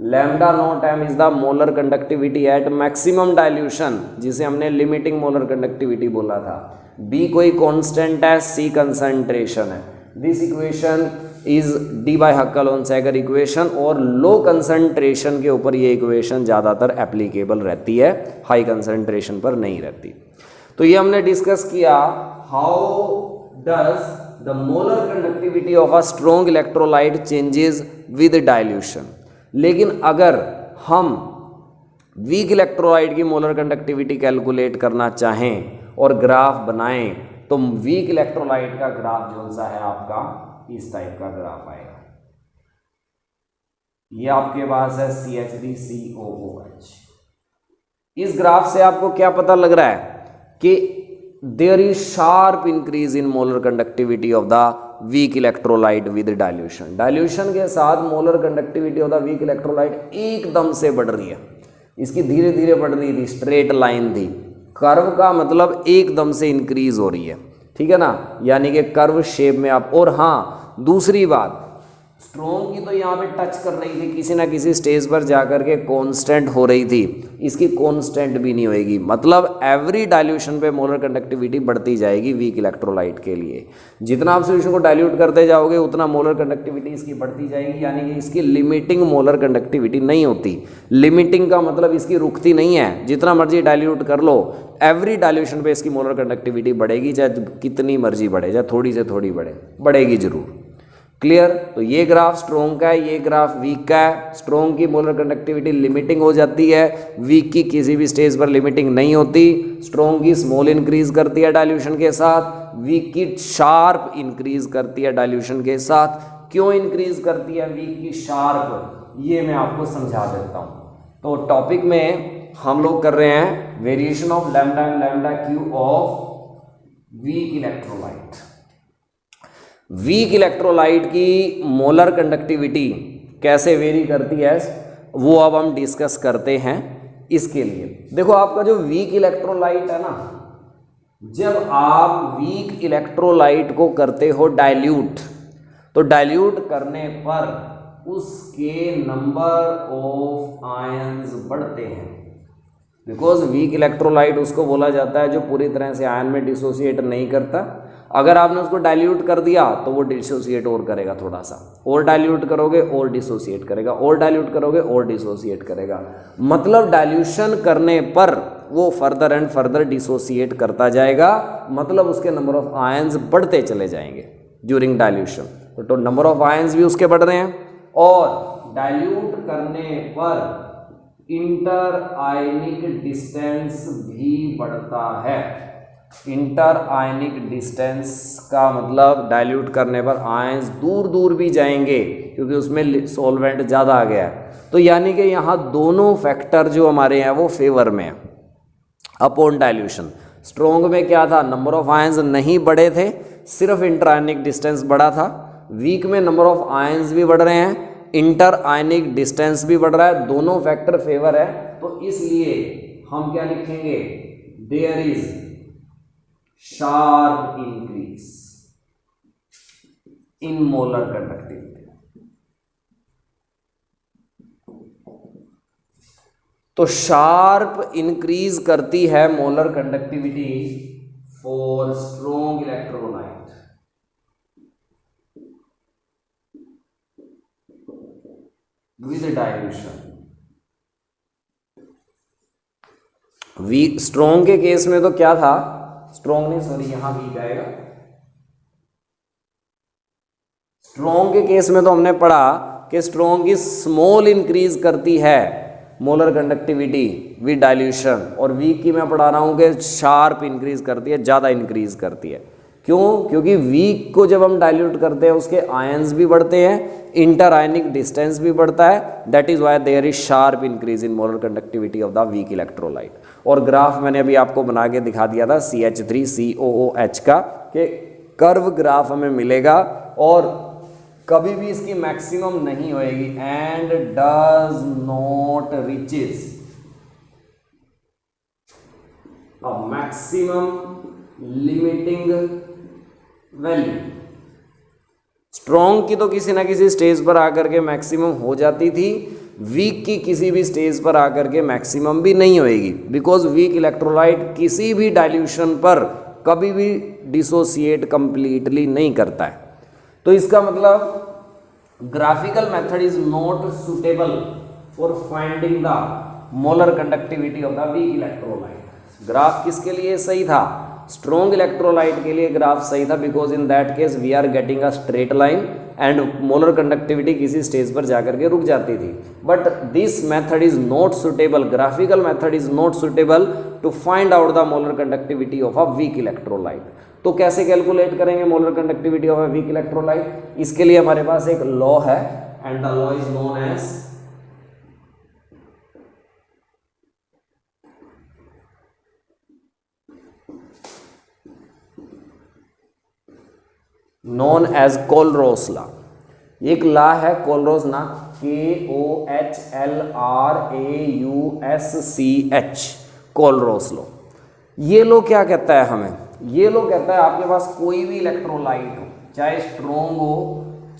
lambda naught M is the molar conductivity at maximum dilution, जिसे हमने लिमिटिंग मोलर कंडक्टिविटी बोला था। बी कोई कांस्टेंट है, सी कंसंट्रेशन है। This equation is Debye Huckel Onsager equation, और लो कंसंट्रेशन के ऊपर ये इक्वेशन ज़्यादातर एप्लीकेबल रहती है, हाई कंसंट्रेशन पर नहीं रहती। तो ये हमने डिस्कस किया how does the molar conductivity of a strong electrolyte changes with dilution. लेकिन अगर हम वीक इलेक्ट्रोलाइट की मोलर कंडक्टिविटी कैलकुलेट करना चाहें और ग्राफ बनाएं, तो वीक इलेक्ट्रोलाइट का ग्राफ जो सा है आपका इस टाइप का ग्राफ आएगा। ये आपके पास है CH3COOH। इस ग्राफ से आपको क्या पता लग रहा है कि there is sharp increase in molar conductivity of the weak electrolyte with dilution. Dilution के साथ molar conductivity of the weak electrolyte एकदम से बढ़ रही है, इसकी धीरे धीरे बढ़ रही थी, स्ट्रेट लाइन थी, कर्व का मतलब एकदम से इंक्रीज हो रही है, ठीक है ना, यानी कि कर्व शेप में आप। और हाँ दूसरी बात, स्ट्रोंग की तो यहाँ पे टच कर रही थी, किसी ना किसी स्टेज पर जाकर के कांस्टेंट हो रही थी, इसकी कांस्टेंट भी नहीं होएगी, मतलब एवरी डाइल्यूशन पे मोलर कंडक्टिविटी बढ़ती जाएगी वीक इलेक्ट्रोलाइट के लिए। जितना आप सॉल्यूशन को डाइल्यूट करते जाओगे उतना मोलर कंडक्टिविटी इसकी बढ़ती जाएगी, यानी कि इसकी लिमिटिंग मोलर कंडक्टिविटी नहीं होती। लिमिटिंग का मतलब इसकी रुकती नहीं है, जितना मर्जी डाइल्यूट कर लो एवरी डाइल्यूशन पे इसकी मोलर कंडक्टिविटी बढ़ेगी, चाहे कितनी मर्जी बढ़े, चाहे थोड़ी से थोड़ी बढ़े, बढ़ेगी जरूर। क्लियर? तो ये ग्राफ स्ट्रोंग का है, ये ग्राफ वीक का है। स्ट्रोंग की मोलर कंडक्टिविटी लिमिटिंग हो जाती है, वीक की किसी भी स्टेज पर लिमिटिंग नहीं होती। स्ट्रोंग की स्मॉल इंक्रीज करती है डाइल्यूशन के साथ, वीक की शार्प इंक्रीज करती है डाइल्यूशन के साथ। क्यों इंक्रीज करती है वीक की शार्प, ये मैं आपको समझा देता हूँ। तो टॉपिक में हम लोग कर रहे हैं variation of lambda and lambda Q of weak electrolyte. Weak electrolyte की मोलर कंडक्टिविटी कैसे वेरी करती है वो अब हम डिस्कस करते हैं। इसके लिए देखो, आपका जो वीक इलेक्ट्रोलाइट है ना, जब आप वीक इलेक्ट्रोलाइट को करते हो डाइल्यूट, तो डाइल्यूट करने पर उसके नंबर ऑफ आयन्स बढ़ते हैं, बिकॉज वीक इलेक्ट्रोलाइट उसको बोला जाता है जो पूरी तरह से आयन में डिसोसिएट नहीं करता। अगर आपने उसको डाइल्यूट कर दिया तो वो डिसोसिएट और करेगा, थोड़ा सा और डाइल्यूट करोगे और डिसोसिएट करेगा, और डाइल्यूट करोगे और डिसोसिएट करेगा। मतलब डाइल्यूशन करने पर वो फर्दर एंड फर्दर डिसोसिएट करता जाएगा, मतलब उसके नंबर ऑफ आयन्स बढ़ते चले जाएंगे ड्यूरिंग डाइल्यूशन। तो नंबर ऑफ आयन्स भी उसके बढ़ रहे हैं, और डाइल्यूट करने पर इंटर आयनिक डिस्टेंस भी बढ़ता है। इंटर आयनिक डिस्टेंस का मतलब डाइल्यूट करने पर आयंस दूर दूर भी जाएंगे, क्योंकि उसमें सॉल्वेंट ज़्यादा आ गया है। तो यानी कि यहाँ दोनों फैक्टर जो हमारे हैं वो फेवर में है अपॉन डाइल्यूशन। स्ट्रोंग में क्या था, नंबर ऑफ आयंस नहीं बढ़े थे, सिर्फ इंटर आयनिक डिस्टेंस बढ़ा था। वीक में नंबर ऑफ आयंस भी बढ़ रहे हैं, इंटर आयनिक डिस्टेंस भी बढ़ रहा है, दोनों फैक्टर फेवर है। तो इसलिए हम क्या लिखेंगे, there is sharp increase in molar conductivity. तो शार्प इंक्रीज करती है molar conductivity for strong electrolyte with dilution. Weak strong के केस में तो क्या था, स्ट्रॉन्ग नहीं सॉरी यहां वीक आएगा। स्ट्रॉन्ग के केस में तो हमने पढ़ा कि स्ट्रॉन्ग की स्मॉल इंक्रीज करती है मोलर कंडक्टिविटी विद डाइल्यूशन, और वीक की मैं पढ़ा रहा हूं कि शार्प इंक्रीज करती है, ज़्यादा इंक्रीज करती है। क्यों? क्योंकि वीक को जब हम डाइल्यूट करते हैं उसके आयंस भी बढ़ते हैं, इंटर आयनिक डिस्टेंस भी बढ़ता है। That is why there is sharp increase in molar conductivity of the weak electrolyte. और ग्राफ मैंने अभी आपको बना के दिखा दिया था CH3COOH का, कि कर्व ग्राफ हमें मिलेगा और कभी भी इसकी मैक्सिमम नहीं होएगी, and does not reaches a maximum limiting value. Strong की तो किसी ना किसी स्टेज पर आकर के मैक्सिमम हो जाती थी, वीक की किसी भी स्टेज पर आकर के मैक्सिमम भी नहीं होएगी, बिकॉज वीक इलेक्ट्रोलाइट किसी भी डाइल्यूशन पर कभी भी डिसोसिएट कंप्लीटली नहीं करता है। तो इसका मतलब graphical method is not suitable for finding the molar conductivity of the weak electrolyte. Graph किसके लिए सही था, स्ट्रॉन्ग इलेक्ट्रोलाइट के लिए ग्राफ सही था, because in that case we are getting a straight line and molar conductivity किसी स्टेज पर जाकर के रुक जाती थी। But this method is not suitable, graphical method is not suitable to find out the molar conductivity of a weak electrolyte. तो कैसे कैलकुलेट करेंगे molar conductivity of a weak electrolyte? इसके लिए हमारे पास एक लॉ है, and the law is known as known as Kohlrausch law. एक लॉ है कोलरोस ना, KOHLRAUSCH, कोलरोस लॉ। ये लो क्या कहता है हमें, ये लो कहता है आपके पास कोई भी इलेक्ट्रोलाइट हो, चाहे स्ट्रोंग हो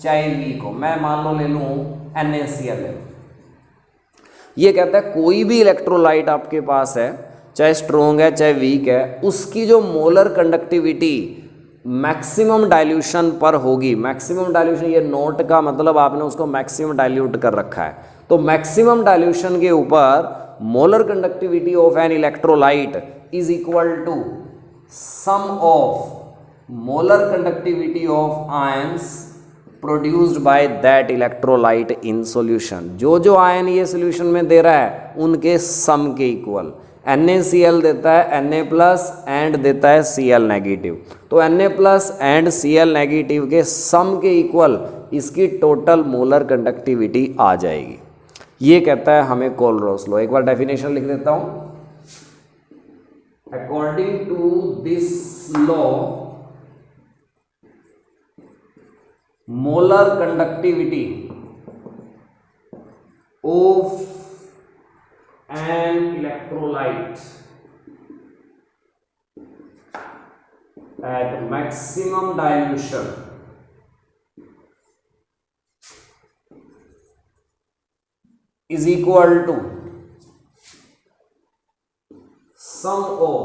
चाहे वीक हो, मैं मान लो ले लूँ NaCl ले लूँ, ये कहता है कोई भी इलेक्ट्रोलाइट आपके पास है, चाहे स्ट्रोंग है चाहे वीक है, उसकी जो मोलर कंडक्टिविटी मैक्सिमम डाइल्यूशन पर होगी। मैक्सिमम डाइल्यूशन, ये नोट का मतलब आपने उसको मैक्सिमम डाइल्यूट कर रखा है, तो मैक्सिमम डाइल्यूशन के ऊपर molar conductivity of an electrolyte is equal to sum of molar conductivity of ions produced by that electrolyte in solution. जो जो आयन ये सॉल्यूशन में दे रहा है उनके सम के इक्वल। NaCl देता है Na प्लस एंड देता है Cl नेगेटिव, तो Na plus and Cl negative के सम के इक्वल इसकी टोटल मोलर कंडक्टिविटी आ जाएगी। ये कहता है हमें कोलरोस लॉ। एक बार डेफिनेशन लिख देता हूं। According to this law, molar conductivity of an electrolyte at maximum dilution is equal to sum of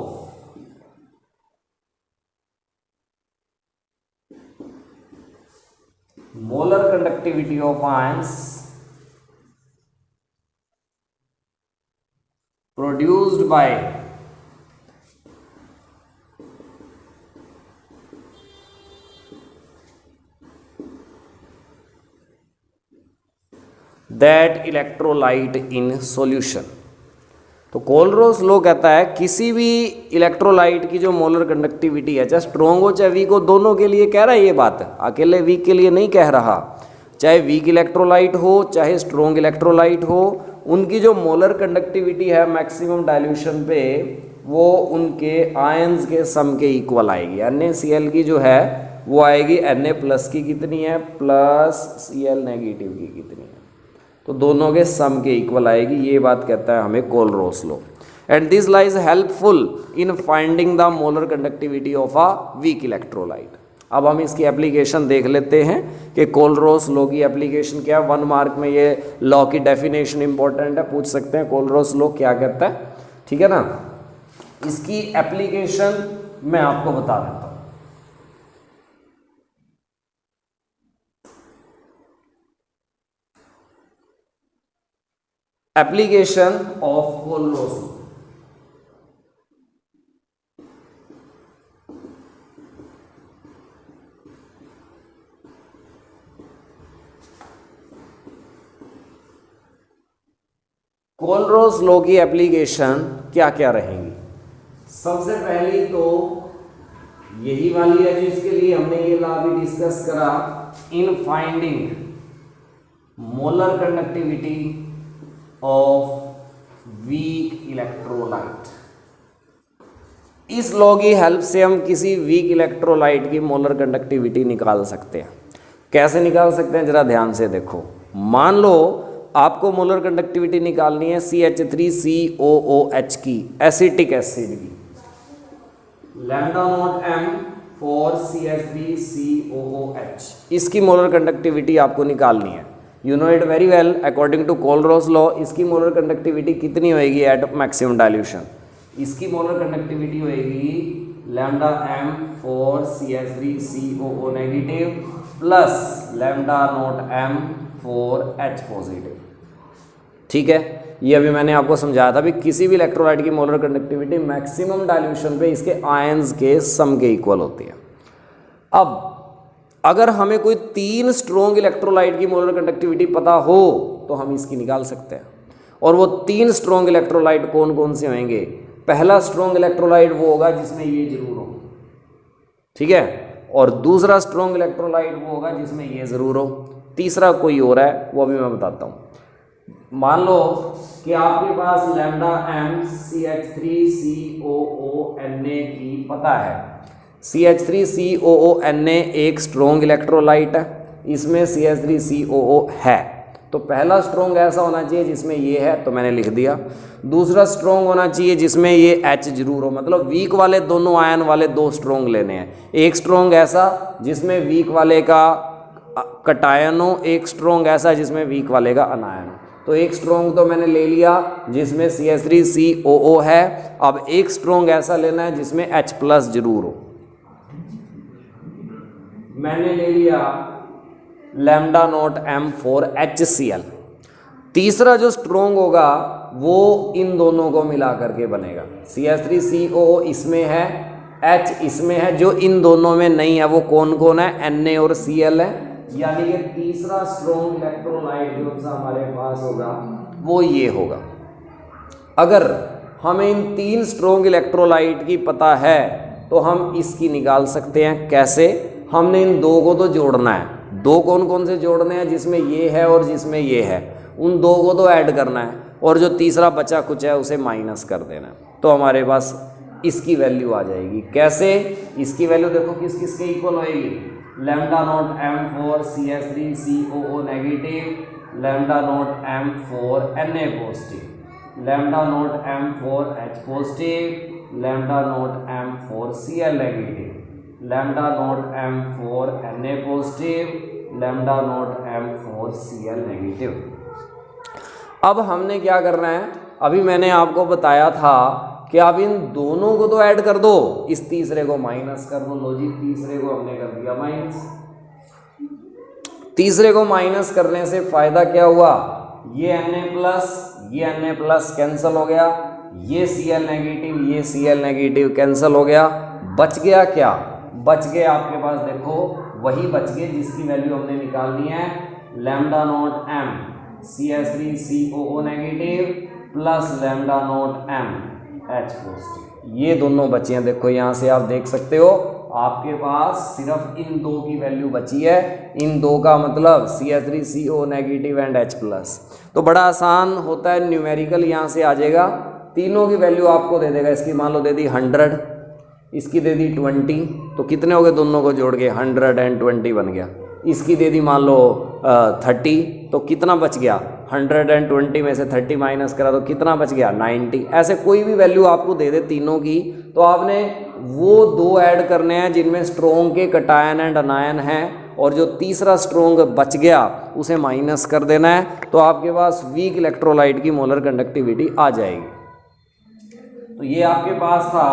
molar conductivity of ions produced by that electrolyte in solution। तो कोलरोस लॉ कहता है किसी भी इलेक्ट्रोलाइट की जो मोलर कंडक्टिविटी है, चाहे स्ट्रोंग हो चाहे वीक हो, दोनों के लिए कह रहा है ये बात, अकेले वीक के लिए नहीं कह रहा। चाहे वीक इलेक्ट्रोलाइट हो चाहे स्ट्रोंग इलेक्ट्रोलाइट हो, उनकी जो मोलर कंडक्टिविटी है मैक्सिमम डाइल्यूशन पे, वो उनके आयंस के सम के इक्वल आएगी। NaCl की जो है वो आएगी Na प्लस की कितनी है प्लस Cl नेगेटिव की कितनी है, तो दोनों के सम के इक्वल आएगी। ये बात कहता है हमें Kohlrausch law. And this law is helpful in finding the molar conductivity of a weak electrolyte. अब हम इसकी एप्लीकेशन देख लेते हैं कि कोलरोस लॉ की एप्लीकेशन क्या है। 1 मार्क में ये लॉ की डेफिनेशन इंपॉर्टेंट है, पूछ सकते हैं कोलरोस लॉ क्या कहता है, ठीक है ना। इसकी एप्लीकेशन मैं आपको बता देता हूं। Application of Kohlrausch law. Kohlrausch law की एप्लीकेशन क्या क्या रहेंगी। सबसे पहली तो यही वाली है जिसके लिए हमने ये लॉ भी डिस्कस करा, in finding molar conductivity of weak electrolyte. इस लॉ की हेल्प से हम किसी वीक इलेक्ट्रोलाइट की मोलर कंडक्टिविटी निकाल सकते हैं। कैसे निकाल सकते हैं जरा ध्यान से देखो। मान लो आपको मोलर कंडक्टिविटी निकालनी है CH3COOH की, एसिटिक एसिड की, lambda naught m for CH3COOH, इसकी मोलर कंडक्टिविटी आपको निकालनी है। You know it very well, according to Kohlrausch law इसकी मोलर कंडक्टिविटी कितनी होएगी एट मैक्सिमम डाइल्यूशन। इसकी मोलर कंडक्टिविटी होएगी lambda m for CH3COO negative plus lambda naught m for H positive. ठीक है, ये अभी मैंने आपको समझाया था भी किसी भी इलेक्ट्रोलाइट की मोलर कंडक्टिविटी मैक्सिमम डाइल्यूशन पे इसके आयंस के सम के इक्वल होती है। अब अगर हमें कोई 3 स्ट्रोंग इलेक्ट्रोलाइट की मोलर कंडक्टिविटी पता हो तो हम इसकी निकाल सकते हैं। और वो 3 स्ट्रोंग इलेक्ट्रोलाइट कौन कौन से होंगे। पहला स्ट्रोंग इलेक्ट्रोलाइट वो होगा जिसमें ये जरूर हो, ठीक है, और दूसरा स्ट्रोंग इलेक्ट्रोलाइट वो होगा जिसमें ये जरूर हो, तीसरा कोई और है वो अभी मैं बताता हूँ। मान लो कि आपके पास लैम्डा m CH3COO Na की पता है, CH3COO Na एक स्ट्रोंग इलेक्ट्रोलाइट है, इसमें CH3COO है, तो पहला स्ट्रोंग ऐसा होना चाहिए जिसमें ये है, तो मैंने लिख दिया। दूसरा स्ट्रोंग होना चाहिए जिसमें ये H जरूर हो, मतलब वीक वाले दोनों आयन वाले दो स्ट्रोंग लेने हैं। एक स्ट्रोंग ऐसा जिसमें वीक वाले का कटायन हो, एक स्ट्रोंग ऐसा जिसमें वीक वाले का अनायन हो। तो एक स्ट्रोंग तो मैंने ले लिया जिसमें CH3COO है। अब एक स्ट्रोंग ऐसा लेना है जिसमें H+ जरूर हो। मैंने ले लिया लैम्डा नॉट M4HCl। तीसरा जो स्ट्रोंग होगा वो इन दोनों को मिला करके बनेगा। CH3COO इसमें है, H इसमें है, जो इन दोनों में नहीं है वो कौन कौन है, Na और Cl है। यानी कि तीसरा स्ट्रोंग इलेक्ट्रोलाइट जो सा हमारे पास होगा वो ये होगा। अगर हमें इन तीन स्ट्रोंग इलेक्ट्रोलाइट की पता है तो हम इसकी निकाल सकते हैं। कैसे? हमने इन दो को तो जोड़ना है। दो कौन कौन से जोड़ने हैं? जिसमें ये है और जिसमें ये है, उन दो को तो ऐड करना है, और जो तीसरा बचा कुछ है उसे माइनस कर देना है। तो हमारे पास इसकी वैल्यू आ जाएगी। कैसे? इसकी वैल्यू देखो किस किस के इक्वल होएगी। Lambda naught M4CH3COO negative, lambda naught M4Na positive, lambda naught M4H positive, lambda naught M4Cl negative, lambda naught M4Na positive, lambda naught M4Cl negative. अब हमने क्या करना है? अभी मैंने आपको बताया था कि अब इन दोनों को तो ऐड कर दो, इस तीसरे को माइनस कर दो। लो जी, तीसरे को हमने कर दिया माइनस। तीसरे को माइनस करने से फायदा क्या हुआ? ये Na+ कैंसिल हो गया, ये Cl नेगेटिव, ये Cl नेगेटिव कैंसिल हो गया। बच गया क्या? बच गए आपके पास, देखो वही बच गए जिसकी वैल्यू हमने निकालनी है। Lambda naught M CH3COO negative plus lambda not MH positive, ये दोनों बचे हैं। देखो यहाँ से आप देख सकते हो आपके पास सिर्फ इन दो की वैल्यू बची है। इन दो का मतलब CH3COO नेगेटिव एंड H+। तो बड़ा आसान होता है, न्यूमेरिकल यहाँ से आ जाएगा। तीनों की वैल्यू आपको दे देगा। इसकी मान लो दे दी 100, इसकी दे दी 20, तो कितने हो गए दोनों को जोड़ के? 120 बन गया। इसकी दे दी मान लो 30, तो कितना बच गया? 120 में से 30 माइनस करा तो कितना बच गया? 90। ऐसे कोई भी वैल्यू आपको दे दे तीनों की, तो आपने वो दो ऐड करने हैं जिनमें स्ट्रोंग के कटायन एंड अनायन है, और जो तीसरा स्ट्रोंग बच गया उसे माइनस कर देना है। तो आपके पास वीक इलेक्ट्रोलाइट की मोलर कंडक्टिविटी आ जाएगी। तो ये आपके पास था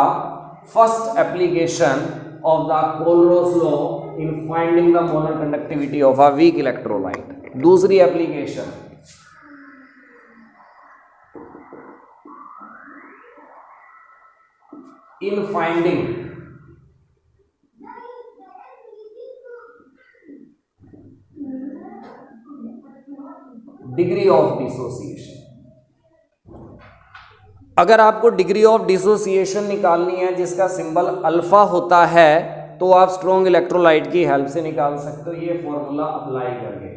first application of the Kohlrausch law in finding the molar conductivity of a weak electrolyte. दूसरी application, in finding degree of dissociation। अगर आपको डिग्री ऑफ डिसोसिएशन निकालनी है जिसका सिंबल अल्फा होता है, तो आप स्ट्रॉन्ग इलेक्ट्रोलाइट की हेल्प से निकाल सकते हो। ये फॉर्मूला अप्लाई करके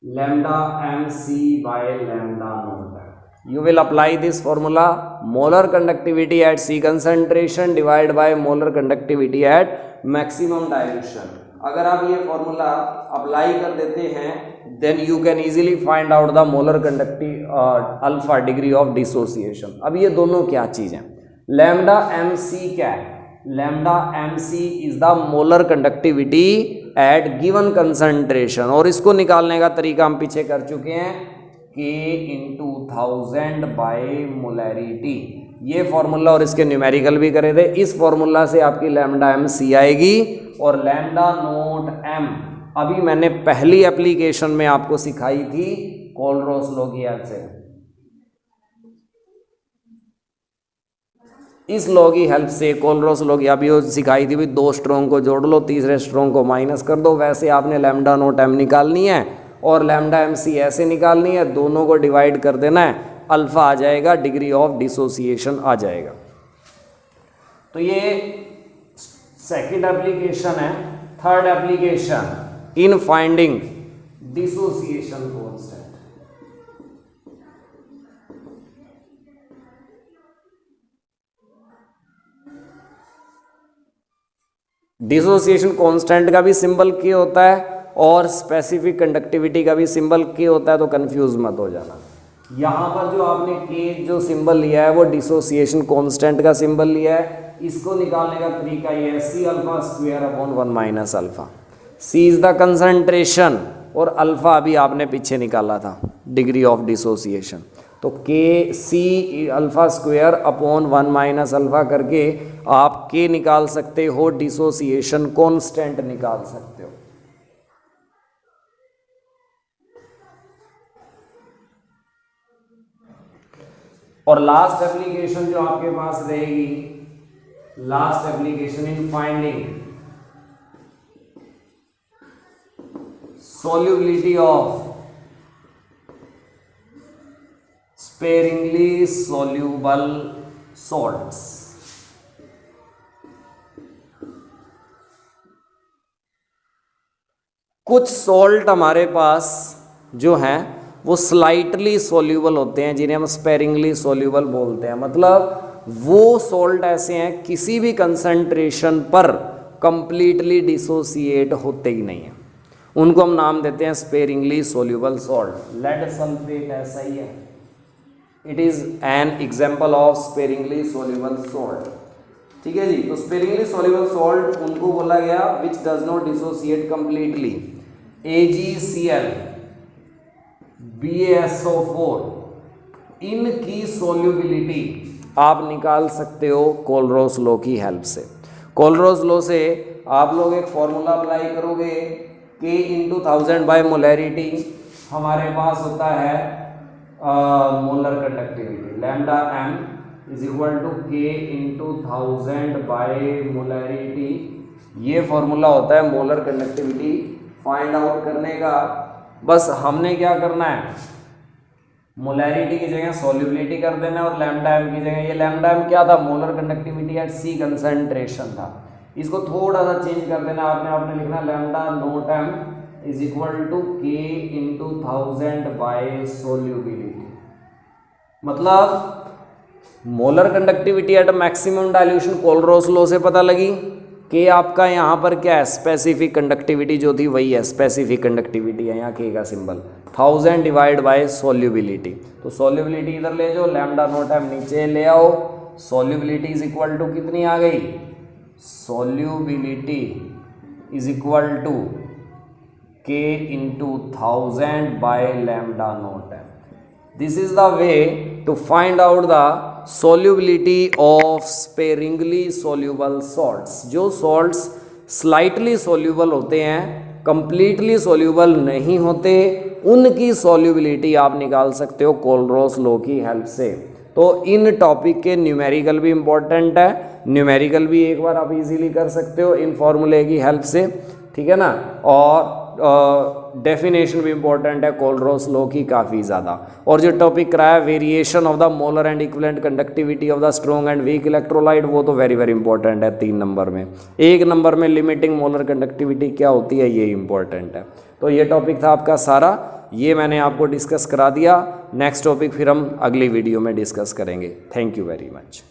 lambda MC by lambda naught, you will apply this formula. Molar conductivity at C concentration divide by molar conductivity at maximum dilution. अगर आप ये फॉर्मूला अप्लाई कर देते हैं, then you can easily find out the molar conductive alpha degree of dissociation. अब ये दोनों क्या चीज़ हैं? लैम्डा MC क्या है? Lambda MC is the molar conductivity eight given concentration, और इसको निकालने का तरीका हम पीछे कर चुके हैं, K × 1000 बाय मोलैरिटी। ये फॉर्मूला और इसके न्यूमेरिकल भी करे थे। इस फॉर्मूला से आपकी लैम्डा MC आएगी, और लैम्डा नॉट M अभी मैंने पहली एप्लीकेशन में आपको सिखाई थी कोलरॉस लॉ की हेल्प से। इस लॉ की हेल्प से, कोलरॉस लॉ की अभी वो सिखाई थी, भी दो स्ट्रोंग को जोड़ लो, तीसरे स्ट्रोंग को माइनस कर दो। वैसे आपने लैम्डा नॉट M निकालनी है और लैम्डा MC ऐसे निकालनी है, दोनों को डिवाइड कर देना है, अल्फा आ जाएगा, डिग्री ऑफ डिसोसिएशन आ जाएगा। तो ये सेकंड एप्लीकेशन है। Third application in finding dissociation constant. Dissociation constant का भी सिंबल के होता है और स्पेसिफिक कंडक्टिविटी का भी सिंबल के होता है, तो कंफ्यूज मत हो जाना। यहाँ पर जो आपने के जो सिंबल लिया है वो डिसोसिएशन कांस्टेंट का सिंबल लिया है। इसको निकालने का तरीका ये है, C alpha square upon 1 minus alpha. C is the concentration और अल्फा अभी आपने पीछे निकाला था, डिग्री ऑफ डिसोसिएशन। तो K C alpha square upon 1 minus alpha करके आप के निकाल सकते हो, डिसोसिएशन कांस्टेंट निकाल सकते हो। और लास्ट एप्लीकेशन जो आपके पास रहेगी, last application in finding solubility of sparingly soluble salts। कुछ सॉल्ट हमारे पास जो हैं वो स्लाइटली सोल्यूबल होते हैं, जिन्हें हम स्पेरिंगली सोल्यूबल बोलते हैं। मतलब वो सॉल्ट ऐसे हैं किसी भी कंसंट्रेशन पर कंप्लीटली डिसोसिएट होते ही नहीं हैं, उनको हम नाम देते हैं sparingly soluble salt. Lead sulphate ऐसा ही है, it is an example of sparingly soluble salt. ठीक है जी। तो स्पेरिंगली सोल्यूबल सॉल्ट उनको बोला गया which does not dissociate completely. AgCl, BaSO4, इनकी सोल्यूबिलिटी आप निकाल सकते हो कोलरोस लॉ की हेल्प से। कोलरोस लॉ से आप लोग एक फॉर्मूला अप्लाई करोगे, K इंटू 1000 बाय मोलैरिटी हमारे पास होता है molar conductivity, lambda m is equal to K into 1000 by molarity. ये फॉर्मूला होता है मोलर कंडक्टिविटी फाइंड आउट करने का। बस हमने क्या करना है, मोलैरिटी की जगह सॉल्युबिलिटी कर देना है और लैम्डा m की जगह, ये लैम्डा m क्या था, molar conductivity at C concentration था, इसको थोड़ा सा चेंज कर देना। आपने लिखना lambda naught m is equal to K into 1000 by solubility. मतलब molar conductivity at maximum dilution Kohlrausch law से पता लगी कि आपका यहाँ पर क्या है, स्पेसिफिक कंडक्टिविटी जो थी वही है, स्पेसिफिक कंडक्टिविटी है यहाँ के का सिंबल, 1000 डिवाइड बाय सोल्यूबिलिटी। तो सोल्यूबिलिटी इधर ले जाओ, लैम्डा नोट m नीचे ले आओ, सोल्यूबिलिटी इज इक्वल टू कितनी आ गई, solubility is equal to K into 1000 by lambda naught m. This is the way to find out the solubility of sparingly soluble salts। जो salts slightly soluble होते हैं, completely soluble नहीं होते, उनकी solubility आप निकाल सकते हो कोलरोस लॉ की हेल्प से। तो इन टॉपिक के न्यूमेरिकल भी इम्पोर्टेंट है, न्यूमेरिकल भी एक बार आप इजीली कर सकते हो इन फॉर्मूले की हेल्प से, ठीक है ना। और डेफिनेशन भी इम्पोर्टेंट है कोलरोस लॉ की काफ़ी ज़्यादा। और जो टॉपिक कराया variation of the molar and equivalent conductivity of the strong and weak electrolyte, वो तो वेरी वेरी इंपॉर्टेंट है 3 नंबर में। 1 नंबर में लिमिटिंग मोलर कंडक्टिविटी क्या होती है, ये इंपॉर्टेंट है। तो ये टॉपिक था आपका सारा, ये मैंने आपको डिस्कस करा दिया। नेक्स्ट टॉपिक फिर हम अगली वीडियो में डिस्कस करेंगे। Thank you very much.